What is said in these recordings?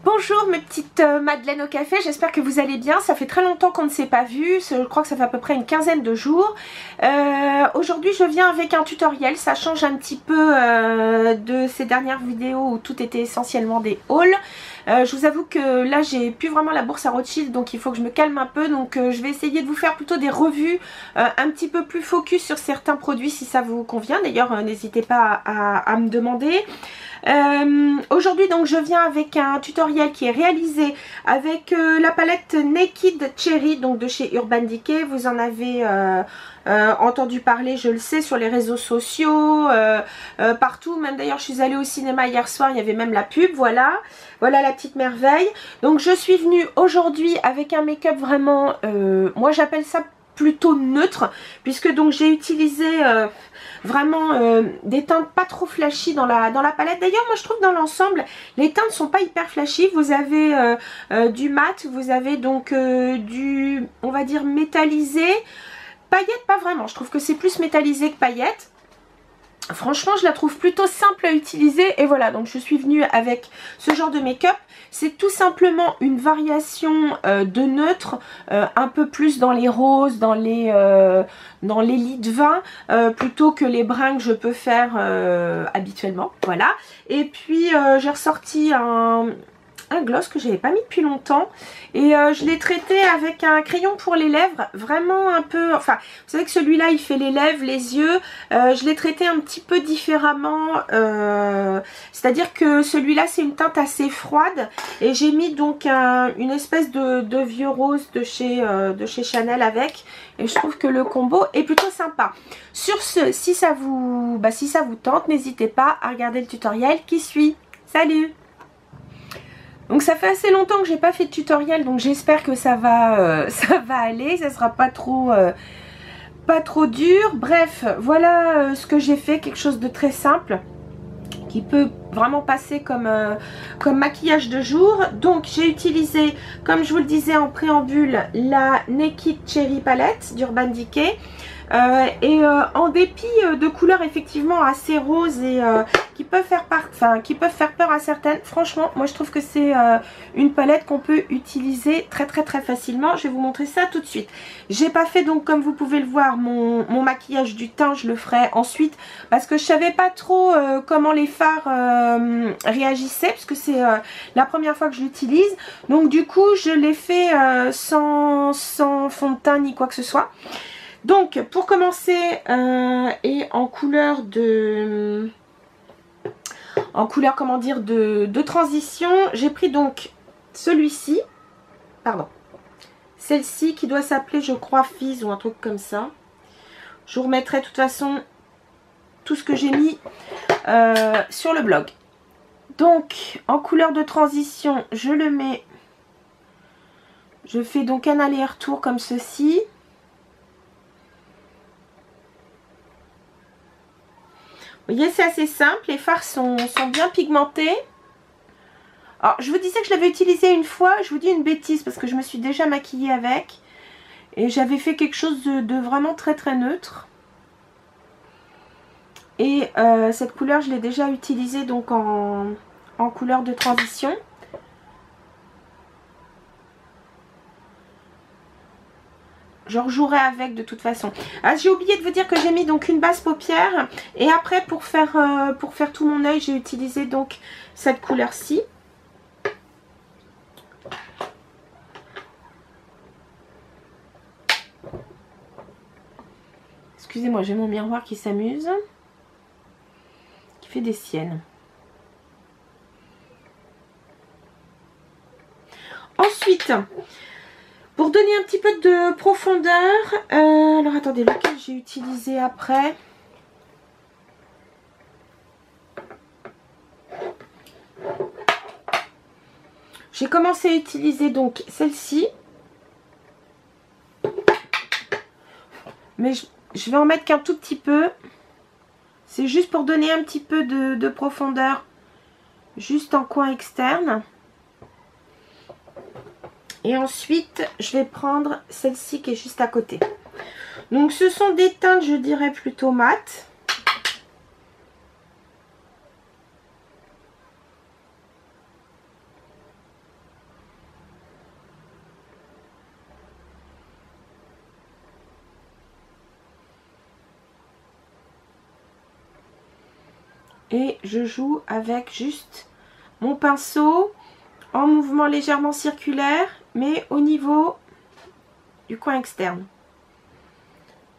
Bonjour mes petites Madeleine au café, j'espère que vous allez bien. Ça fait très longtemps qu'on ne s'est pas vu, je crois que ça fait à peu près une quinzaine de jours. Aujourd'hui je viens avec un tutoriel, ça change un petit peu de ces dernières vidéos où tout était essentiellement des hauls. Je vous avoue que là j'ai plus vraiment la bourse à Rothschild, donc il faut que je me calme un peu. Donc je vais essayer de vous faire plutôt des revues un petit peu plus focus sur certains produits si ça vous convient. D'ailleurs n'hésitez pas à me demander. Aujourd'hui donc je viens avec un tutoriel qui est réalisé avec la palette Naked Cherry, donc de chez Urban Decay. Vous en avez entendu parler, je le sais, sur les réseaux sociaux, partout. Même d'ailleurs je suis allée au cinéma hier soir, il y avait même la pub. Voilà la petite merveille. Donc je suis venue aujourd'hui avec un make-up vraiment, moi j'appelle ça plutôt neutre, puisque donc j'ai utilisé vraiment des teintes pas trop flashy dans la palette. D'ailleurs moi je trouve dans l'ensemble les teintes sont pas hyper flashy. Vous avez du mat, vous avez donc du, on va dire, métallisé. Paillettes pas vraiment, je trouve que c'est plus métallisé que paillettes. Franchement je la trouve plutôt simple à utiliser et voilà, donc je suis venue avec ce genre de make-up. C'est tout simplement une variation de neutre, un peu plus dans les roses, dans les lits de vin, plutôt que les bruns que je peux faire habituellement, voilà. Et puis j'ai ressorti un gloss que j'avais pas mis depuis longtemps et je l'ai traité avec un crayon pour les lèvres, vraiment un peu, enfin vous savez que celui-là il fait les lèvres, les yeux, je l'ai traité un petit peu différemment, c'est à dire que celui-là c'est une teinte assez froide et j'ai mis donc une espèce de vieux rose de chez Chanel avec, et je trouve que le combo est plutôt sympa. Sur ce, si ça vous tente, n'hésitez pas à regarder le tutoriel qui suit. Salut! Donc ça fait assez longtemps que j'ai pas fait de tutoriel, donc j'espère que ça va aller, ça sera pas trop dur. Bref, voilà ce que j'ai fait, quelque chose de très simple qui peut vraiment passer comme maquillage de jour. Donc j'ai utilisé, comme je vous le disais en préambule, la Naked Cherry palette d'Urban Decay. En dépit de couleurs effectivement assez roses et qui peuvent faire peur à certaines, franchement moi je trouve que c'est une palette qu'on peut utiliser très facilement. Je vais vous montrer ça tout de suite. J'ai pas fait donc, comme vous pouvez le voir, mon maquillage du teint, je le ferai ensuite parce que je savais pas trop comment les fards réagissaient, parce que c'est la première fois que je l'utilise. Donc du coup je l'ai fait sans fond de teint ni quoi que ce soit. Donc pour commencer, et en couleur comment dire, de transition, j'ai pris donc celui-ci, pardon, celle-ci qui doit s'appeler, je crois, Fizz ou un truc comme ça. Je vous remettrai de toute façon tout ce que j'ai mis sur le blog. Donc en couleur de transition, je le mets, je fais donc un aller-retour comme ceci. Vous voyez, c'est assez simple, les fards sont bien pigmentés. Alors, je vous disais que je l'avais utilisé une fois, je vous dis une bêtise parce que je me suis déjà maquillée avec. Et j'avais fait quelque chose de vraiment très neutre. Et cette couleur, je l'ai déjà utilisée donc en couleur de transition. Je rejouerai avec de toute façon. Ah, j'ai oublié de vous dire que j'ai mis donc une base paupière. Et après pour faire tout mon œil, j'ai utilisé donc cette couleur-ci. Excusez-moi, j'ai mon miroir qui s'amuse. Qui fait des siennes. Ensuite, pour donner un petit peu de profondeur, alors attendez, lequel j'ai utilisé après? J'ai commencé à utiliser donc celle-ci. Mais je vais en mettre qu'un tout petit peu. C'est juste pour donner un petit peu de profondeur, juste en coin externe. Et ensuite, je vais prendre celle-ci qui est juste à côté. Donc, ce sont des teintes, je dirais, plutôt mat. Et je joue avec juste mon pinceau en mouvement légèrement circulaire, mais au niveau du coin externe.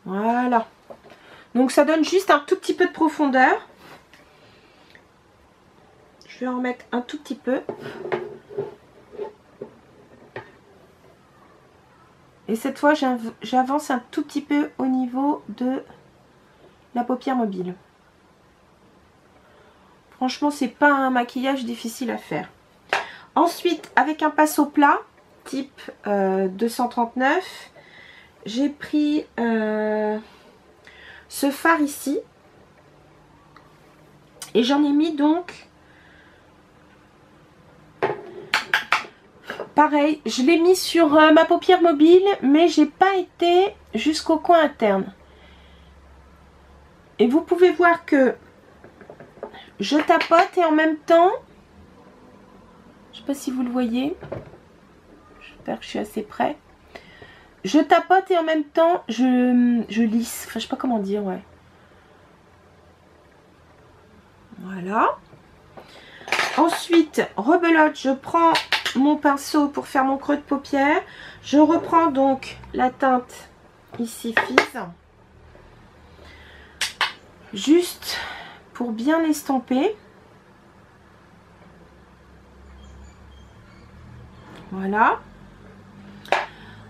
Voilà. Donc ça donne juste un tout petit peu de profondeur. Je vais en mettre un tout petit peu. Et cette fois, j'avance un tout petit peu au niveau de la paupière mobile. Franchement, c'est pas un maquillage difficile à faire. Ensuite, avec un pinceau plat, type 239, j'ai pris ce fard ici. Et j'en ai mis donc... Pareil, je l'ai mis sur ma paupière mobile, mais j'ai pas été jusqu'au coin interne. Et vous pouvez voir que je tapote et en même temps, je sais pas si vous le voyez, j'espère que je suis assez près. Je tapote et en même temps, je lisse, enfin je sais pas comment dire, ouais. Voilà. Ensuite, rebelote, je prends mon pinceau pour faire mon creux de paupière. Je reprends donc la teinte ici Fizz. Juste pour bien estomper. Voilà.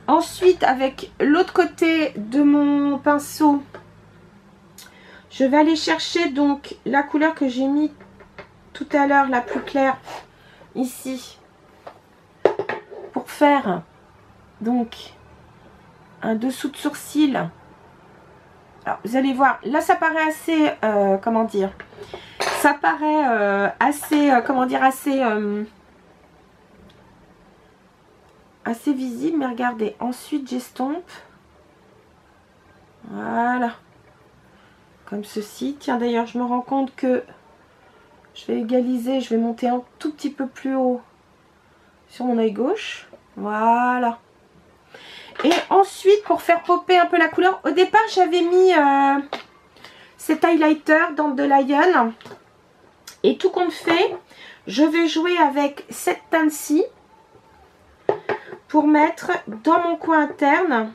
Ensuite, avec l'autre côté de mon pinceau, je vais aller chercher donc la couleur que j'ai mis tout à l'heure, la plus claire, ici, pour faire donc un dessous de sourcil. Alors, vous allez voir, là ça paraît assez, comment dire, ça paraît assez, comment dire, assez visible, mais regardez, ensuite j'estompe, voilà, comme ceci. Tiens, d'ailleurs, je me rends compte que je vais égaliser, je vais monter un tout petit peu plus haut sur mon œil gauche, voilà. Et ensuite, pour faire popper un peu la couleur, au départ j'avais mis cet highlighter dans de Lion, et tout compte fait, je vais jouer avec cette teinte-ci pour mettre dans mon coin interne.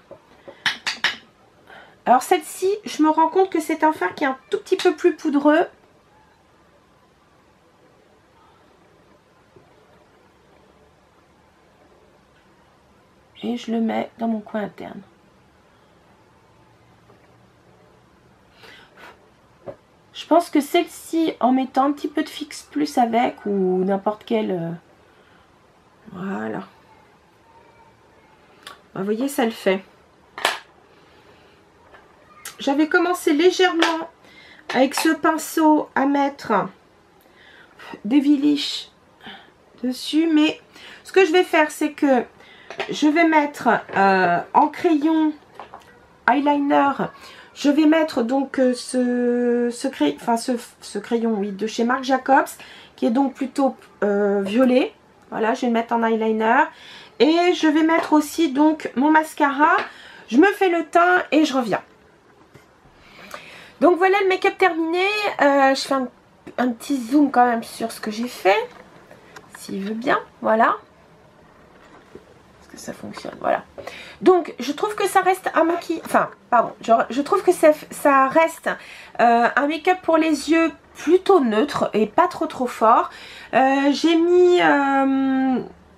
Alors celle-ci, je me rends compte que c'est un fard qui est un tout petit peu plus poudreux. Et je le mets dans mon coin interne. Je pense que celle-ci, en mettant un petit peu de Fix Plus avec, ou n'importe quelle... voilà. Vous voyez, ça le fait. J'avais commencé légèrement avec ce pinceau à mettre des viliches dessus. Mais ce que je vais faire, c'est que je vais mettre en crayon eyeliner, je vais mettre donc ce crayon, oui, de chez Marc Jacobs, qui est donc plutôt violet. Voilà, je vais le mettre en eyeliner. Et je vais mettre aussi donc mon mascara. Je me fais le teint et je reviens. Donc voilà le make-up terminé. Je fais un petit zoom quand même sur ce que j'ai fait, s'il veut bien. Voilà. Ça fonctionne, voilà. Donc je trouve que ça reste un maquillage, enfin pardon, je trouve que ça reste un make-up pour les yeux plutôt neutre et pas trop fort. J'ai mis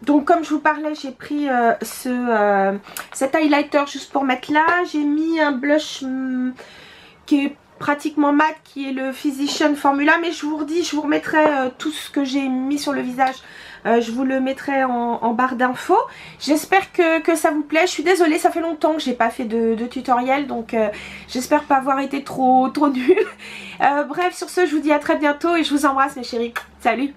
donc comme je vous parlais, j'ai pris cet highlighter juste pour mettre là. J'ai mis un blush qui est pratiquement mat, qui est le Physician Formula, mais je vous redis, je vous remettrai tout ce que j'ai mis sur le visage. Je vous le mettrai en barre d'infos. J'espère que ça vous plaît. Je suis désolée, ça fait longtemps que j'ai pas fait de tutoriel, donc j'espère pas avoir été trop nulle. Bref, sur ce, je vous dis à très bientôt et je vous embrasse mes chéris. Salut!